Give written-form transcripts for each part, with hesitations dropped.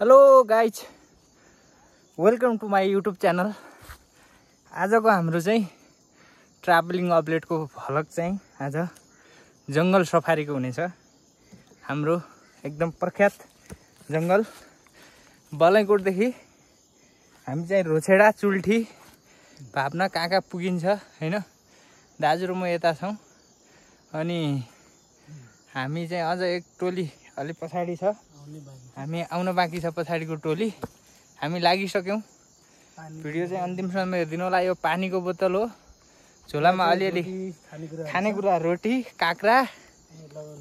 Hello guys, welcome to my YouTube channel. आजको हाम्रो चाहिँ ट्राभलिङ अपडेटको भ्लग चाहिँ आज जङ्गल सफारीको हुनेछ। हाम्रो एकदम प्रख्यात जङ्गल बलैकोटदेखि हामी चाहिँ रोछेडा चुल्ठी भाप्न कहाँ कहाँ पुगिन्छ हैन। दाजु र म यता छौँ अनि हामी चाहिँ अझ एक टोली अलि पछाडि छ, हामी आउन बाँकी छ। पछाडिको टोली हामी लागिसक्यौँ। भिडियो चाहिँ अन्तिमसम्म हेरिदिनु होला। यो पानीको बोतल हो, झोलामा अलिअलि खानेकुरा रोटी काँक्रा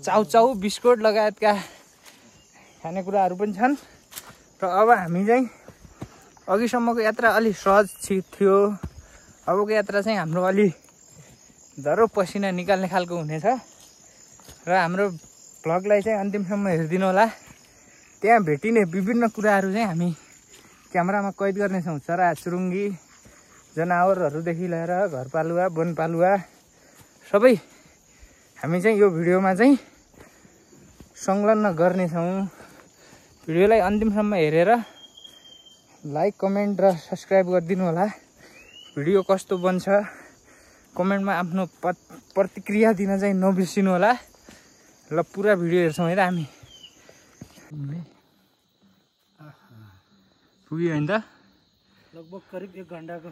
चाउचाउ बिस्कुट लगायतका खानेकुराहरू पनि छन्। र अब हामी चाहिँ अघिसम्मको यात्रा अलि सहज थियो। अबको यात्रा चाहिँ हाम्रो अलि धरो पसिना निकाल्ने खालको हुनेछ र हाम्रो भ्लगलाई चाहिँ अन्तिमसम्म हेरिदिनु होला। त्यहाँ भेटिने विभिन्न कुराहरू चाहिँ हामी क्यामेरामा कैद गर्नेछौँ। चरा चुरुङ्गी जनावरहरूदेखि लिएर घरपालुवा वनपालुवा सबै हामी चाहिँ यो भिडियोमा चाहिँ संलग्न गर्नेछौँ। भिडियोलाई अन्तिमसम्म हेरेर लाइक कमेन्ट र सब्सक्राइब गरिदिनु होला। भिडियो कस्तो बन्छ कमेन्टमा आफ्नो प्रतिक्रिया दिन चाहिँ नबिर्सिनु होला। ल पुरा भिडियो हेर्छौँ है त हामी। पुग्यो हैन त, लगभग करिब 1 घण्टाको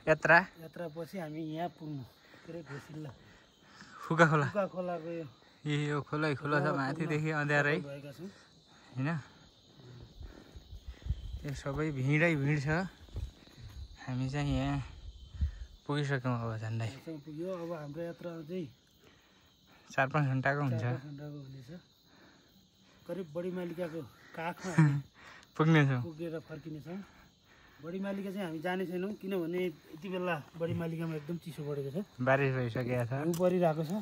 यात्रापछि हामी यहाँ पुग्नु घोसिल्ला फुका खोला। खोलाको यो खोलै खोला छ माथिदेखि अँध्यारै हैन। यो सबै भिडै भिड छ। हामी चाहिँ यहाँ पुगिसक्यौँ। अब झन्डै पुग्यो। अब हाम्रो यात्रा चाहिँ 4-5 घण्टाको हुन्छ। करिब बडी मालिकाको काखमा पुग्नेछौँ, पुगेर फर्किनेछौँ। बडी मालिका चाहिँ हामी जाने छैनौँ किनभने यति बेला बडी मालिकामा एकदम चिसो बढेको छ, बारिस भइसकेको छ, हिउँ परिरहेको छ।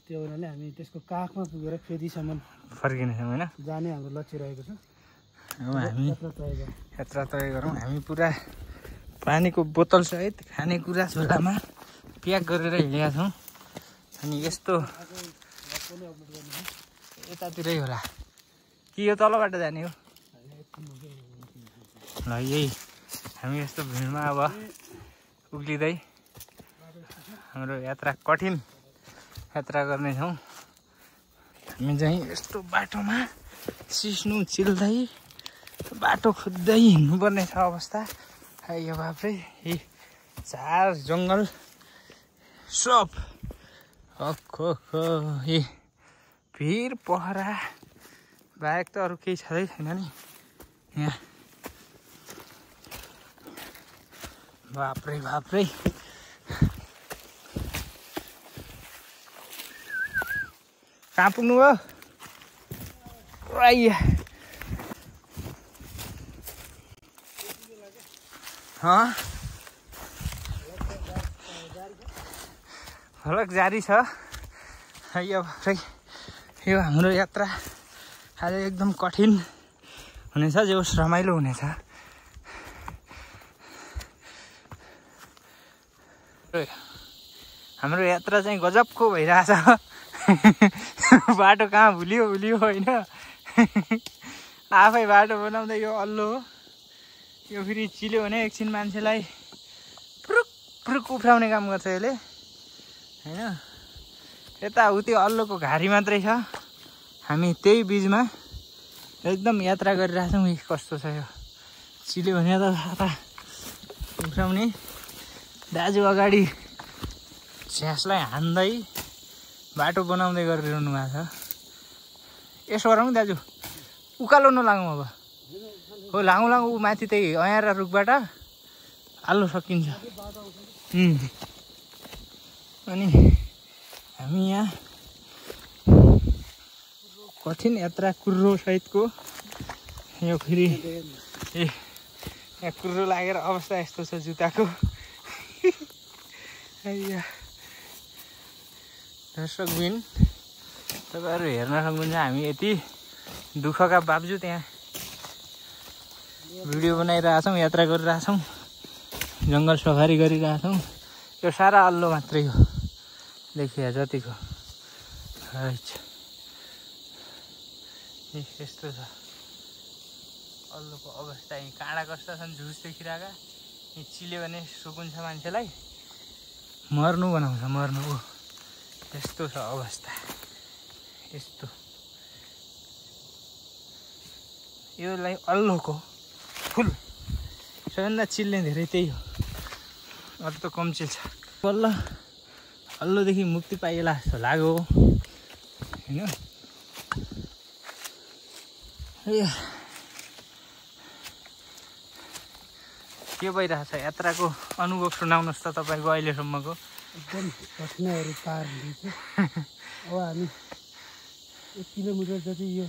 त्यो हुनाले हामी त्यसको काखमा पुगेर फेदीसम्म फर्किनेछौँ हैन। जाने हाम्रो लक्ष्य रहेको छ। अब हामी यात्रा तय गरौँ। हामी पुरा पानीको बोतल सहित खानेकुरा झोलामा प्याक गरेर हिँडेका छौँ। अनि यस्तो यतातिरै होला कि यो तलबाट जाने हो। ल यही हामी यस्तो भिडमा अब उक्लिँदै हाम्रो यात्रा कठिन यात्रा गर्नेछौँ। हामी चाहिँ यस्तो बाटोमा सिस्नु चिल्दै बाटो खोज्दै हिँड्नुपर्ने छ अवस्था। यो बाफ्रै यी झार जङ्गल सब अखो यी भिर पहरा बाहेक त अरू केही छँदै छैन नि यहाँ। बाप्रै बाप्रै कहाँ पुग्नु भयो? भ्लग जारी छ। यो बाप्रै यो हाम्रो यात्रा आज एकदम कठिन हुनेछ, जो रमाइलो हुनेछ। हाम्रो यात्रा चाहिँ गजबको भइरहेछ। बाटो कहाँ भुलियो होइन। आफै बाटो बनाउँदै यो अल्लो हो। यो फेरि चिल्यो भने एकछिन मान्छेलाई पुरुक पुरुक उफ्राउने काम गर्छ यसले होइन। यताउति अल्लोको घारी मात्रै छ। हामी त्यही बिचमा एकदम यात्रा गरिरहेछौँ। कस्तो छ यो चिल्यो भने त उफ्राउने। दाजु अगाडि झ्यासलाई हान्दै बाटो बनाउँदै गरिरहनु भएको छ। यसो गरौँ दाजु, उकालो नलागौँ अब। हो लागौँ ऊ माथि त्यही अँयारा रुखबाट आल्लो सकिन्छ। अनि हामी यहाँ कठिन यात्रा कुर्रो सहितको यो फेरि यहाँ कुर्रो लागेर अवस्था यस्तो छ जुत्ताको। दर्शकबिन तपाईँहरू हेर्न सक्नुहुन्छ हामी यति दुःखका बावजुद यहाँ भिडियो बनाइरहेछौँ, यात्रा गरिरहेछौँ, जङ्गल सफारी गरिरहेछौँ। यो सारा अल्लो मात्रै हो देखिया जतिको। यस्तो छ अल्लोको अवस्था यहीँ काँडा कस्ता छन् झुस देखिरहेका यहीँ चिल्यो भने सुकुन्छ मान्छेलाई मर्नु बनाउँछ मर्नु यस्तो छ अवस्था यस्तो योलाई अल्लोको फुल सबैभन्दा चिल्ने धेरै त्यही हो अरू त कम चिल्छ बल्ल अल्लोदेखि मुक्ति पाइएला जस्तो लाग्यो होइन के भइरहेछ यात्राको अनुभव सुनाउनुहोस् त तपाईँको अहिलेसम्मको एकदम घटनाहरू पार हुँदैछ अब हामी 1 किलोमिटर जति यो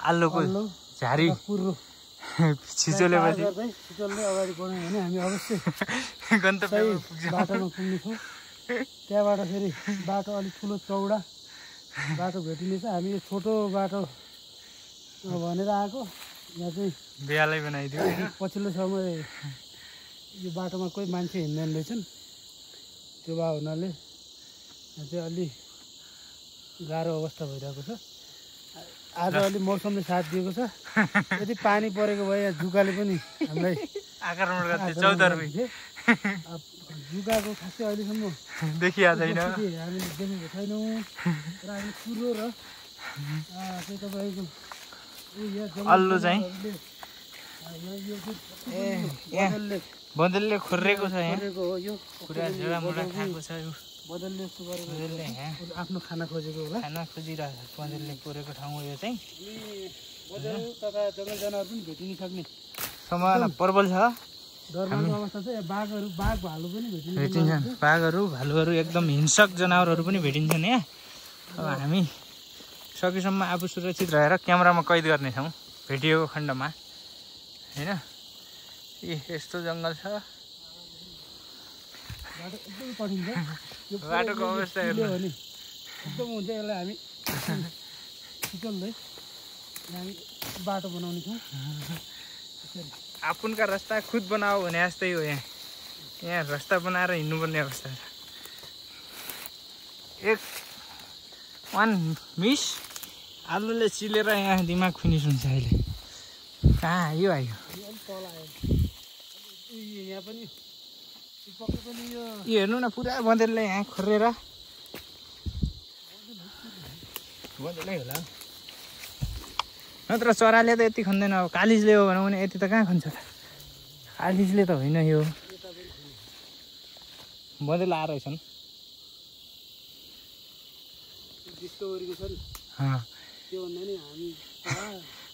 आल्लोको झारी पुरो छिचोलेपछि छिचोल्दै अगाडि बढ्यौँ भने हामी अवश्य गन्तव्यमा पुग्छौँ बाटोमा पुग्नेछौँ त्यहाँबाट फेरि बाटो अलिक ठुलो चौडा बाटो भेटिनेछ हामी यो छोटो बाटो भनेर आएको यहाँ चाहिँ बिहालै बनाइदियो पछिल्लो समय यो बाटोमा कोही मान्छे हिँड्दैन रहेछन् त्यो भए हुनाले यहाँ चाहिँ अलि गाह्रो अवस्था भइरहेको छ आज अलि मौसमले साथ दिएको छ यदि पानी परेको भए यहाँ जुकाले पनि हामीलाई आक्रमण गर्थे 14 रुपैयाँ जुकाको खासै अहिलेसम्म देखिया छैन हामीले देखेको छैनौँ र हामी कुरो र चाहिँ तपाईँको अल्लो चाहिँ बदलले खोरेको छ यहाँ पुरा झोडामुडा खाएको छ यो बदलले यस्तो गरेको आफ्नो खाना खोजेको होला खाना खोजिरहेको छ बदलले कोरेको ठाउँ हो यो चाहिँ बदल तथा जङ्गल जनावर पनि भेटिन सक्ने सम्भावना प्रबल छ डरलाग्दो अवस्था छ बाघहरू बाघ भालु पनि भेटिन्छन् बाघहरू भालुहरू एकदम हिंसक जनावरहरू पनि भेटिन्छन् यहाँ अब हामी सकेसम्म आफू सुरक्षित रहेर क्यामेरामा कैद गर्नेछौँ भेटिएको खण्डमा होइन यस्तो जङ्गल छ बाटो एकदमै कठिन छ बाटोको अवस्था हेर्नु एकदम हुन्छ यसलाई हामी छिचोल्दै हामी बाटो बनाउने छौँ आफूका रास्ता खुद बनाओ भने जस्तै हो यहाँ रास्ता बनाएर हिँड्नुपर्ने अवस्था छ वान मिस आलुले चिलेर यहाँ दिमाग फिनिस हुन्छ अहिले कहाँ आयो यहाँ पनि यो हेर्नु न पुरा बँदेलले यहाँ खोरेर बँदेलै होला नत्र चराले त यति खन्दैन अब कालिजले हो भनौँ भने यति त कहाँ खन्छ त कालिजले त होइन यो बँदेल आएर छन् डिस्कभरीको छ नि त्यो भन्दा नि हामी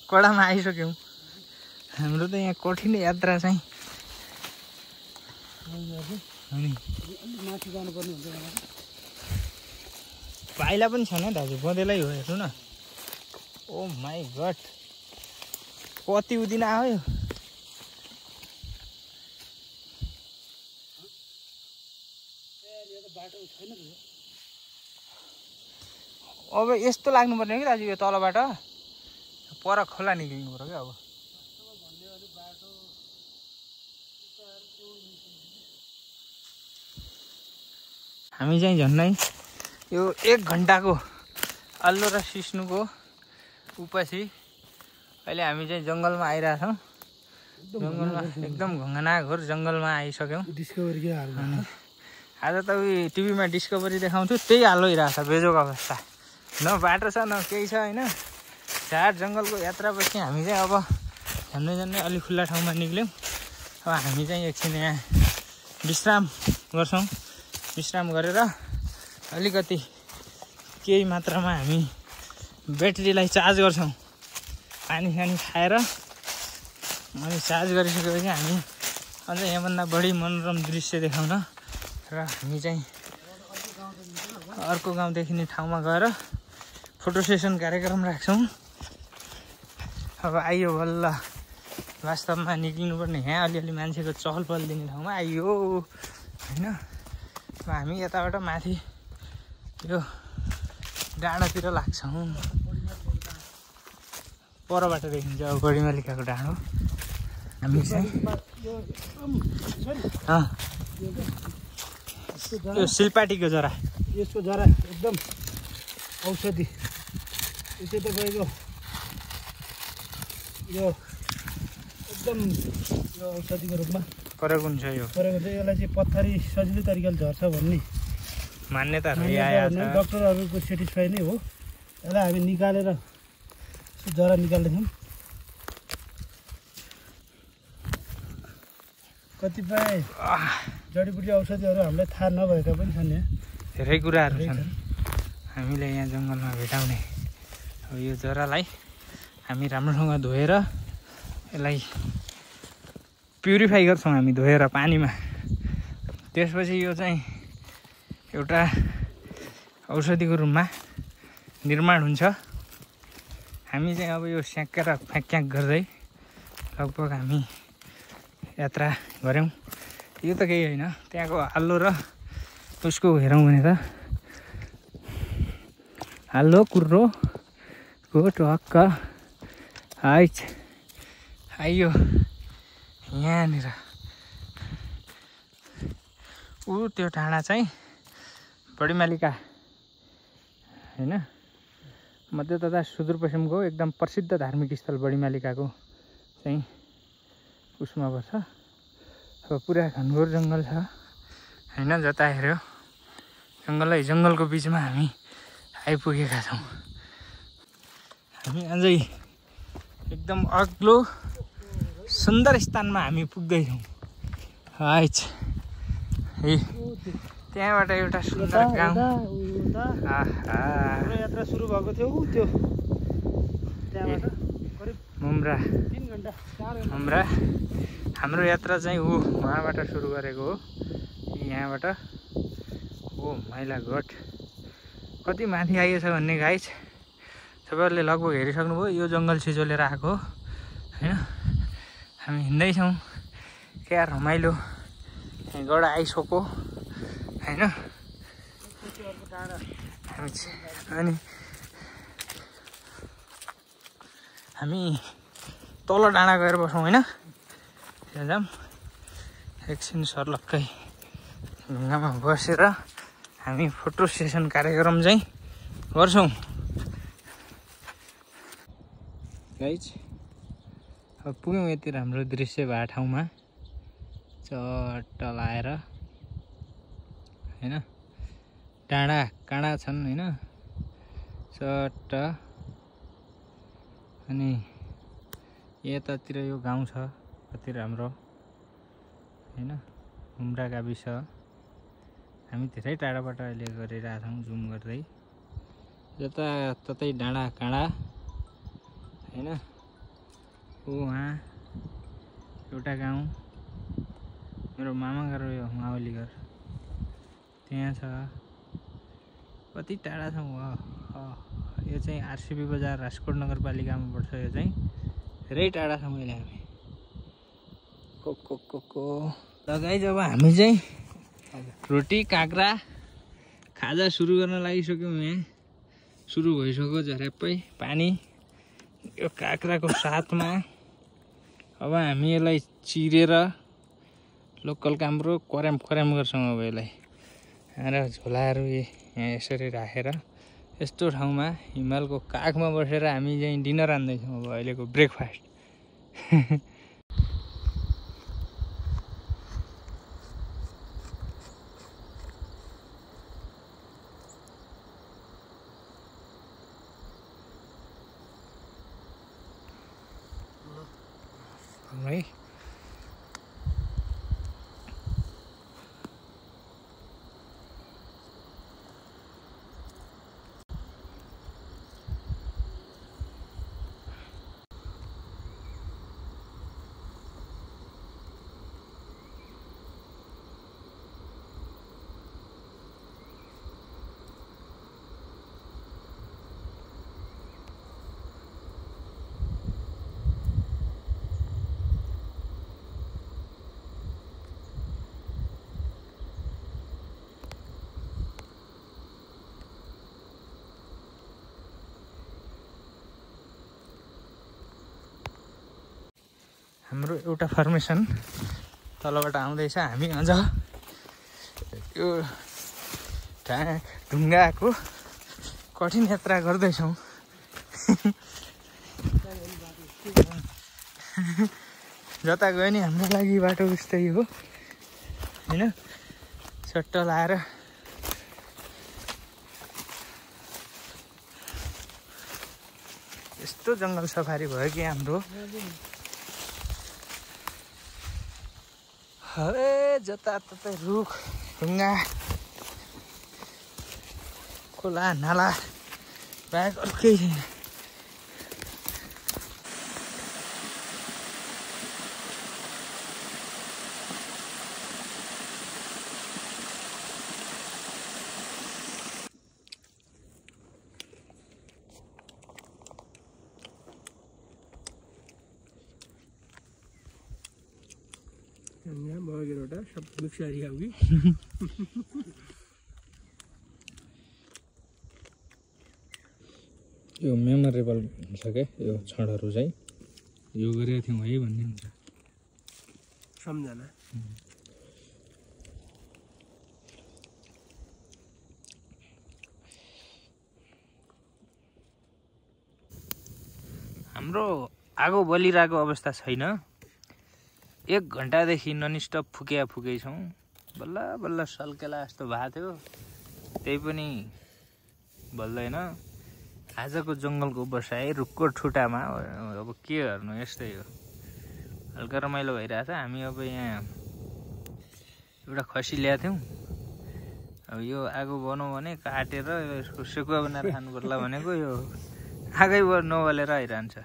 कडामा आइसक्यौँ हाम्रो त यहाँ कठिन यात्रा चाहिँ माथि जानुपर्ने हुन्छ पाइला पनि छैन दाजु बँदेलै हो हेर्नु न ओ माई गड कति उदिन आयो अब यस्तो लाग्नुपर्ने हो कि दाजु यो तलबाट पर खोला निक्लिनु पर्यो क्या अब हामी चाहिँ झन्डै यो 1 घन्टाको अल्लो र सिस्नुको उपछि अहिले हामी चाहिँ जङ्गलमा आइरहेछौँ जङ्गलमा एकदम घङ्गनाघोर जङ्गलमा आइसक्यौँ डिस्कभरीकै हाल आज त उयो टिभीमा डिस्कभरी देखाउँछु त्यही हाल भइरहेछ बेजोग अवस्था न बाटो छ न केही छ होइन झार जङ्गलको यात्रापछि हामी चाहिँ अब झन्डै अलिक खुल्ला ठाउँमा निक्ल्यौँ अब हामी चाहिँ एकछिन यहाँ विश्राम गर्छौँ विश्राम गरेर अलिकति केही मात्रामा हामी ब्याट्रीलाई चार्ज गर्छौँ पानी सानी खाएर अनि चार्ज गरिसकेपछि हामी अझ यहाँभन्दा बढी मनोरम दृश्य देखाउन र हामी चाहिँ अर्को गाउँ देखिने ठाउँमा गएर फोटो सेसन कार्यक्रम राख्छौँ अब आइयो बल्ल वास्तवमा निक्लिनुपर्ने यहाँ अलिअलि मान्छेको चहल पहल दिने ठाउँमा आइयो होइन अब हामी यताबाट माथि यो डाँडातिर लाग्छौँ परबाट देखिन्छ अब गढीमालिकाको डाँडो हामी चाहिँ यो सिलपाटीको जरा यसको जरा एकदम औषधि यो चाहिँ तपाईँको यो एकदम यो औषधिको रूपमा प्रयोग हुन्छ यो प्रयोग हुन्छ। यसलाई चाहिँ पत्थरी सजिलो तरिकाले झर्छ भन्ने मान्यताहरू आएको छ। डक्टरहरूको सेटिस्फाई नै हो। यसलाई हामी निकालेर जरा निकाल्दैछौँ। कतिपय जडीबुटी औषधिहरू हामीलाई थाहा नभएका पनि छन्। यहाँ धेरै कुराहरू छन् हामीले यहाँ जङ्गलमा भेटाउने। अब यो जरालाई हामी राम्रोसँग धोएर यसलाई प्युरिफाई गर्छौँ हामी धोएर पानीमा। त्यसपछि यो चाहिँ एउटा औषधिको रूपमा निर्माण हुन्छ। हामी चाहिँ अब यो स्याकेर फ्याक्याक गर्दै लगभग हामी यात्रा गऱ्यौँ। यो त केही होइन, त्यहाँको आल्लो र उसको हेरौँ भने त आल्लो कुर्रो कोट हक्क हाइच आइयो यहाँनिर। त्यो डाँडा चाहिँ बडीमालिका होइन, मध्य तथा सुदूरपश्चिमको एकदम प्रसिद्ध धार्मिक स्थल बडीमालिकाको चाहिँ उसमा पर्छ। अब पुरा घनघोर जङ्गल छ होइन, जता हेऱ्यो जङ्गलको बिचमा हामी आइपुगेका छौँ। हामी अझै एकदम अग्लो सुन्दर स्थानमा हामी पुग्दैछौँ। हाइच है त्यहाँबाट एउटा सुन्दर गाउँ। यात्रा सुरु भएको थियो त्यो त्यहाँबाट करिब मुम्रा 3 घण्टा 4 घण्टा मुम्रा। हाम्रो यात्रा चाहिँ उहाँबाट सुरु गरेको हो। यहाँबाट मैलाघोट कति माथि आइएको छ भन्ने गाइस सबैले लगभग हेरिसक्नुभयो। यो जङ्गल सिजोलेर आएको होइन। हामी हिँड्दैछौँ, क्या रमाइलो यहाँबाट आइसक्यो होइन। अनि हामी तल डाँडा गएर बसौँ होइन। त्यहाँ जाऊँ एकछिन सर्लक्कै ढुङ्गामा बसेर हामी फोटो सेसन कार्यक्रम चाहिँ गर्छौँ। गाइज अब पुग्यौँ यति राम्रो दृश्य भएको ठाउँमा चट्ट लाएर होइन। डाँडा काँडा छन् होइन चट्ट। अनि यतातिर यो गाउँ छ कति राम्रो होइन, मुम्रा गाविस। हामी धेरै टाढाबाट अहिले गरिरहेको छौँ जुम गर्दै। जताततै डाँडा काँडा होइन। उहाँ एउटा गाउँ मेरो मामा घर हो, यो मावली घर त्यहाँ छ। कति टाढा छौँ। यो चाहिँ आरसिबी बजार राजकोट नगरपालिकामा पर्छ। यो चाहिँ धेरै टाढा छौँ अहिले हामी। को लगाइ जब हामी चाहिँ रोटी काँक्रा खाजा सुरु गर्न लागिसक्यौँ। यहाँ सुरु भइसक्यो झऱ्याप्पै पानी यो काँक्राको साथमा। अब हामी यसलाई चिरेर लोकल काम्रो क्वाराम गर्छौँ। अब यसलाई र झोलाहरू यहाँ यसरी राखेर यस्तो ठाउँमा हिमालको काखमा बसेर हामी चाहिँ डिनर आन्दैछौँ। अब अहिलेको ब्रेकफास्ट है। हाम्रो एउटा फर्मेसन तलबाट आउँदैछ। हामी अझ यो ढुङ्गाको कठिन यात्रा गर्दैछौँ। जता गयो नि हाम्रो लागि बाटो उस्तै हो हैन सट्ट लाएर यस्तो जङ्गल सफारी भयो कि हाम्रो हरे जताततै रुख ढुङ्गा खोला नाला बाहेक अरू केही छैन यहाँ भगेरवटा सब मिक्स गरिया हुई यो मेमोरेबल हुन्छ क्या यो क्षणहरू चाहिँ यो गरेका थियौँ है भन्ने हुन्छ सम्झना हाम्रो आगो बलिरहेको अवस्था छैन 1 घन्टादेखि ननस्टप फुकै छौँ बल्ल बल्ल सल्केला जस्तो भएको थियो त्यही पनि बल्दैन आजको जङ्गलको बसाइ रुखको ठुटामा अब के गर्नु यस्तै हो हल्का रमाइलो भइरहेछ हामी अब यहाँ एउटा खसी ल्याएको थियौँ अब यो आगो बनाऊ भने काटेर यसको सेकुवा बनाएर खानु पर्ला भनेको यो आगै नबलेर आइरहन्छ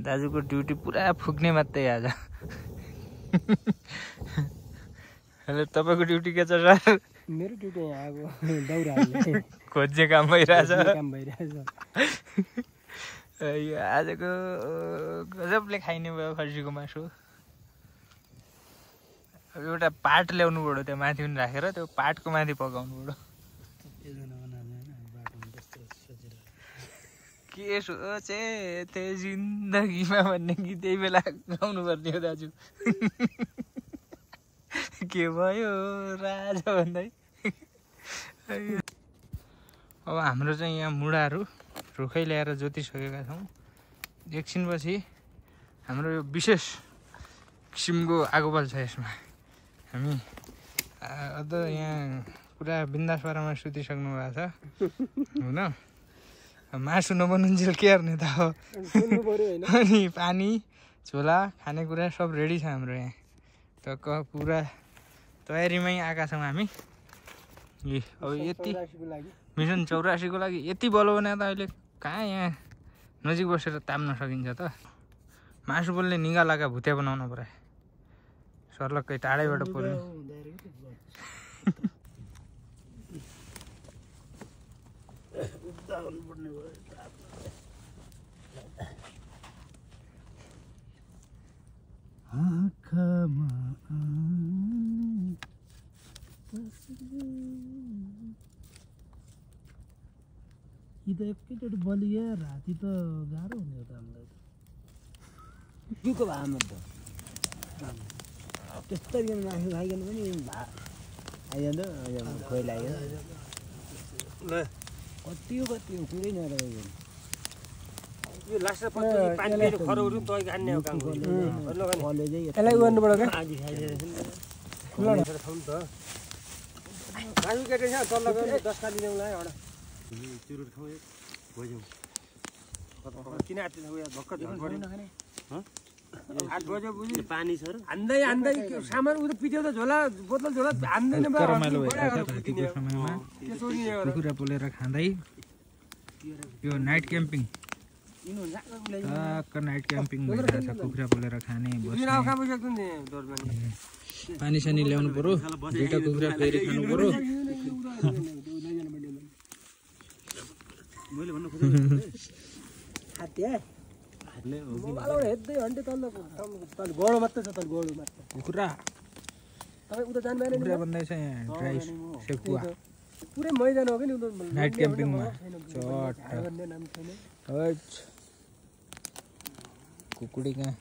दाजुको ड्युटी पुरा फुक्ने मात्रै आज हेलो तपाईँको ड्युटी के छ सर मेरो ड्युटी यहाँ आगो दाउरा खोज्ने काम भइरहेछ यो आजको गजबले खाइने भयो खसीको मासु अब एउटा पाट ल्याउनु पऱ्यो त्यो माथि पनि राखेर त्यो पाटको माथि पकाउनु पऱ्यो के सोचे त्यो जिन्दगीमा भन्ने गीत त्यही बेला गाउनु पर्ने हो दाजु के भयो राजा भन्दै अब हाम्रो चाहिँ यहाँ मुढाहरू रुखै ल्याएर जोतिसकेका छौँ एकछिनपछि हाम्रो यो विशेष किसिमको आगो बल्छ यसमा हामी अझ यहाँ पुरा बिन्दास पारामा सुतिसक्नु भएको छ होइन मासु नबनुन्जेल के गर्ने त हो अनि पानी झोला खानेकुरा सब रेडी छ हाम्रो यहाँ त पुरा तयारीमै आएका छौँ हामी अब यति मिसन 84 को लागि यति बलो भने त अहिले कहाँ यहाँ नजिक बसेर ताम्न सकिन्छ त मासु बोल्ने निगा लगा भुतिया बनाउनु पर्यो सर्लक्कै टाढैबाट पोल्ने कि त एकैचोटि बलिया राति त गाह्रो हुने हो त हामीलाई के भामा त त्यस्तरी मासु खाइकन पनि आइजान्छ खोइ लाग्यो कति हो कुरै नरहेको यो लास्ट पानी खरौहरू तै गान्ने हो काम यसलाई गर्नुपर्छ क्या ठाउँ त मासु के छ तल्लो गएर 10 काली ल्याउँला एउटा चुरु ठाउँ भइजाउँ किन आत्ति छ यहाँ भक्क देखिन बढी नखाने ह 8 बजे बुझी पानी छ र हान्दै सामान उता पिट्यो त झोला बोतल झोला हान्दैन बा रमाइलो भइरहेको छ रातिको समयमा कुखुरा पोलेर खाँदै यो नाइट क्याम्पिङ नाइट क्याम्पिङ भइरहेको छ कुखुरा पोलेर खाने पानी सानी ल्याउनु पर्यो 2टा कुखुरा फेरि खानु पर्यो मैले भन्नु खोजेको हात्या मोबाइल हेर्दै हन्टे तल गोडो मात्र छ तल गोडो मात्र कुखुरा तपाई उता जानु भएन कुखुरा भन्दै छ यहाँ ड्राई सेकुवा पुरै मैदान हो के नि उता नाइट क्याम्पिङमा चट हट कुकुडी कहाँ